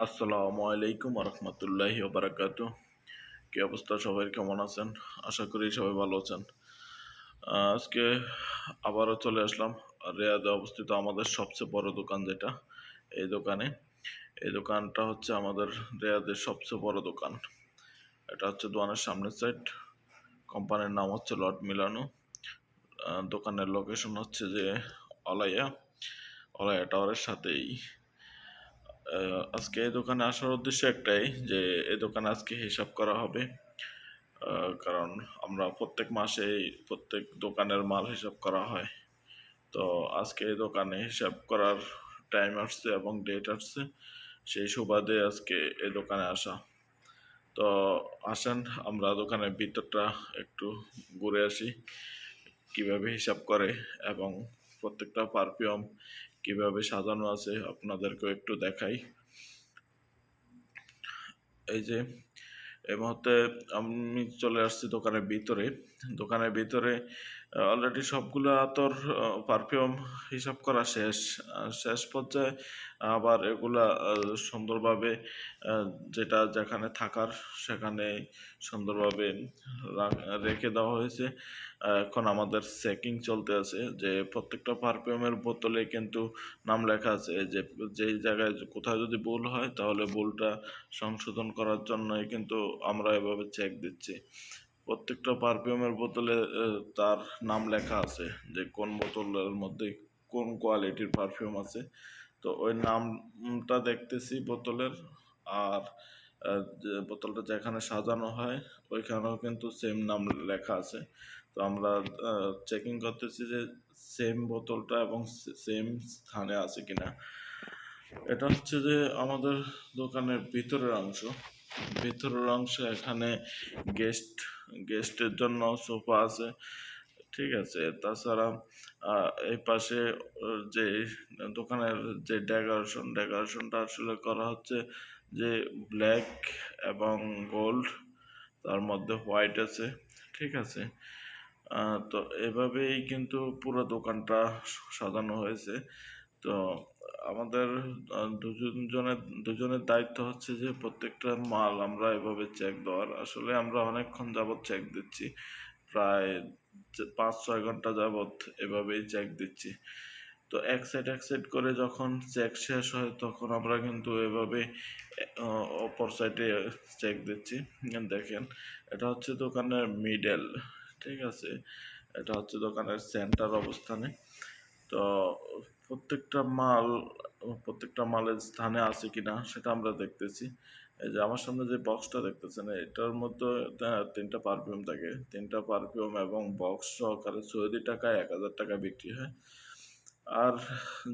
আসসালামু আলাইকুম রহমতুল্লাহি বারাকাতু। কি অবস্থা, সবাই কেমন আছেন? আশা করি সবাই ভালো আছেন। আজকে আবারও চলে আসলাম রিয়াদে অবস্থিত আমাদের সবচেয়ে বড় দোকান যেটা, এই দোকানটা হচ্ছে আমাদের রিয়াদের সবচেয়ে বড় দোকান। এটা হচ্ছে দোকানের সামনের সাইড। কোম্পানির নাম হচ্ছে লর্ড মিলানো। দোকানের লোকেশন হচ্ছে যে অলাইয়া অলাইয়া টাওয়ারের সাথেই। আজকে এই দোকানে আসার উদ্দেশ্য একটাই, যে এই দোকানে আজকে হিসাব করা হবে। কারণ আমরা প্রত্যেক মাসেই প্রত্যেক দোকানের মাল হিসাব করা হয়। তো আজকে এই দোকানে হিসাব করার টাইম আসছে এবং ডেট আসছে, সেই সুবাদে আজকে এই দোকানে আসা। তো আসেন আমরা দোকানের ভিতরটা একটু ঘুরে আসি, কিভাবে হিসাব করে এবং প্রত্যেকটা পারফিউম কিভাবে সাজানো আছে আপনাদেরকেও একটু দেখাই। এই যে এই মুহূর্তে আমি চলে আসছি দোকানের ভিতরে অলরেডি সবগুলো তোর পারফিউম হিসাব করা শেষ। শেষ পর্যায়ে আবার এগুলা সুন্দরভাবে যেটা যেখানে থাকার সেখানে সুন্দরভাবে রেখে দেওয়া হয়েছে। এখন আমাদের চেকিং চলতে আছে, যে প্রত্যেকটা পারফিউমের বোতলে কিন্তু নাম লেখা আছে, যে যেই জায়গায় কোথায় যদি ভুল হয় তাহলে ভুলটা সংশোধন করার জন্যই কিন্তু আমরা এভাবে চেক দিচ্ছি। প্রত্যেকটা পারফিউমের বোতলে তার নাম লেখা আছে, যে কোন বোতলের মধ্যে কোন কোয়ালিটির পারফিউম আছে। তো ওই নামটা দেখতেছি বোতলের। আর যে বোতলটা যেখানে সাজানো হয় ওইখানেও কিন্তু সেম নাম লেখা আছে। তো আমরা চেকিং করতেছি যে সেম বোতলটা এবং সেম স্থানে আছে কিনা। এটা হচ্ছে যে আমাদের দোকানের ভিতরের অংশে এখানে গেস্ট গেস্টের জন্য সোফা আছে, ঠিক আছে। তাছাড়া এই পাশে যে দোকানের যে ডেকোরেশনটা আসলে করা হচ্ছে যে ব্ল্যাক এবং গোল্ড, তার মধ্যে হোয়াইট আছে, ঠিক আছে। তো এভাবেই কিন্তু পুরো দোকানটা সাজানো হয়েছে। তো আমাদের দুজনের দায়িত্ব হচ্ছে যে প্রত্যেকটা মাল আমরা এভাবে চেক দেওয়ার। আসলে আমরা অনেকক্ষণ যাবৎ চেক দিচ্ছি, প্রায় 5-6 ঘন্টা যাবৎ এভাবেই চেক দিচ্ছি। তো এক সাইড করে যখন চেক শেষ হয় তখন আমরা কিন্তু এভাবে অপর সাইডে চেক দিচ্ছি। দেখেন, এটা হচ্ছে দোকানের মিডল, ঠিক আছে। এটা হচ্ছে দোকানের সেন্টার অবস্থানে। তো প্রত্যেকটা মাল প্রত্যেকটা মালের স্থানে আছে কিনা সেটা আমরা দেখতেছি। এই যে আমার সামনে যে বক্সটা দেখতেছেন, এটার মধ্যে 3টা পারফিউম থাকে। 3টা পারফিউম এবং বক্স সহকারে সৌদি টাকায় 1000 টাকা বিক্রি হয়। আর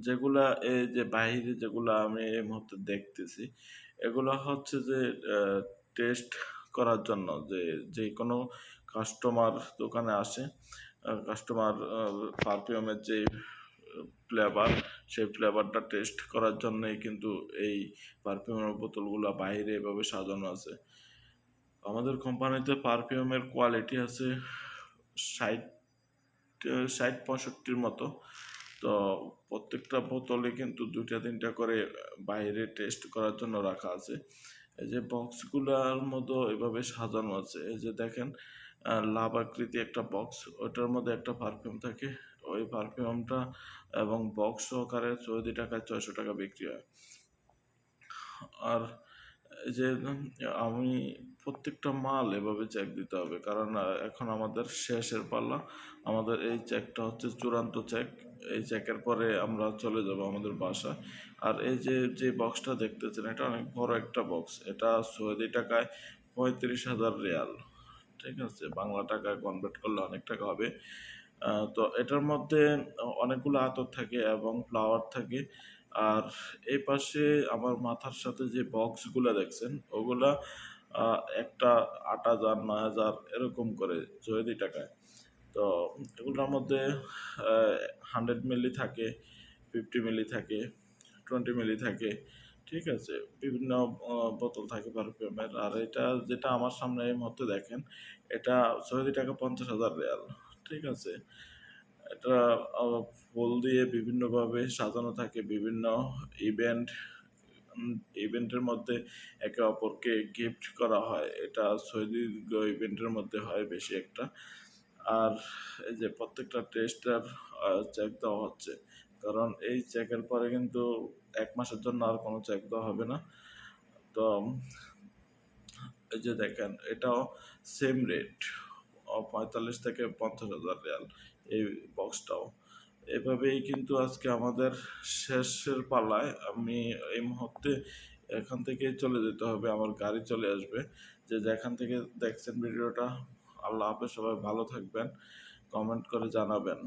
যেগুলা এই যে বাইরে যেগুলা আমি এই মুহূর্তে দেখতেছি, এগুলা হচ্ছে যে টেস্ট করার জন্য, যে যে কোনো কাস্টমার দোকানে আসে, কাস্টমার পারফিউমের যে ফ্লেভার, সেই ফ্লেভারটা টেস্ট করার জন্যই কিন্তু এই পারফিউমের বোতলগুলো বাইরে এভাবে সাজানো আছে। আমাদের কোম্পানিতে পারফিউমের কোয়ালিটি আছে 60 60-65 মতো। তো প্রত্যেকটা বোতলে কিন্তু 2-3টা করে বাইরে টেস্ট করার জন্য রাখা আছে। এই যে বক্সগুলার মতো এভাবে সাজানো আছে, এই যে দেখেন, লাভ আকৃতি একটা বক্স, ওটার মধ্যে একটা পারফিউম থাকে। ওই পারফিউমটা এবং বক্স সহকারে সৌদি টাকায় 600 টাকা বিক্রি হয়। আর এই যে আমি প্রত্যেকটা মাল এভাবে চেক দিতে হবে, কারণ এখন আমাদের শেষের পাল্লা। আমাদের এই চেকটা হচ্ছে চূড়ান্ত চেক। এই চেকের পরে আমরা চলে যাব আমাদের বাসায়। আর এই যে যে বক্সটা দেখতেছেন, এটা অনেক বড় একটা বক্স। এটা সৌদি টাকায় 35,000 রিয়াল, ঠিক আছে। বাংলা টাকায় কনভার্ট করলে অনেক টাকা হবে। তো এটার মধ্যে অনেকগুলো আতর থাকে এবং ফ্লাওয়ার থাকে। আর এই পাশে আমার মাথার সাথে যে বক্সগুলো দেখছেন, ওগুলা একটা 8,000 9,000 এরকম করে সৌদি টাকায়। তো এগুলোর মধ্যে 100 মিলি থাকে, 50 মিলি থাকে, 20 মিলি থাকে, ঠিক আছে। বিভিন্ন বোতল থাকে পারফিউমের। আর এটা যেটা আমার সামনে এই মুহূর্তে দেখেন, এটা সৌদি টাকা 50,000 রিয়াল, ঠিক আছে। এটা ফুল দিয়ে বিভিন্নভাবে সাজানো থাকে, বিভিন্ন ইভেন্ট ইভেন্টের মধ্যে একে অপরকে গিফট করা হয়, এটা সৌদি ইভেন্টের মধ্যে হয় বেশি একটা। আর এই যে প্রত্যেকটা টেস্টার চেক দেওয়া হচ্ছে, কারণ এই চেকের পরে কিন্তু 1 মাসের জন্য আর কোনো চেক দেওয়া হবে না। তো এই যে দেখেন এটাও সেম রেট, 45 থেকে 50 হাজার রিয়াল এই বক্সটাও। এভাবেই কিন্তু আজকে আমাদের শেষের পালায়, আমি এই মুহূর্তে এখান থেকে চলে যেতে হবে, আমার গাড়ি চলে আসবে। যে যেখান থেকে দেখছেন ভিডিওটা, আল্লাহ হাফেজ, সবাই ভালো থাকবেন, কমেন্ট করে জানাবেন।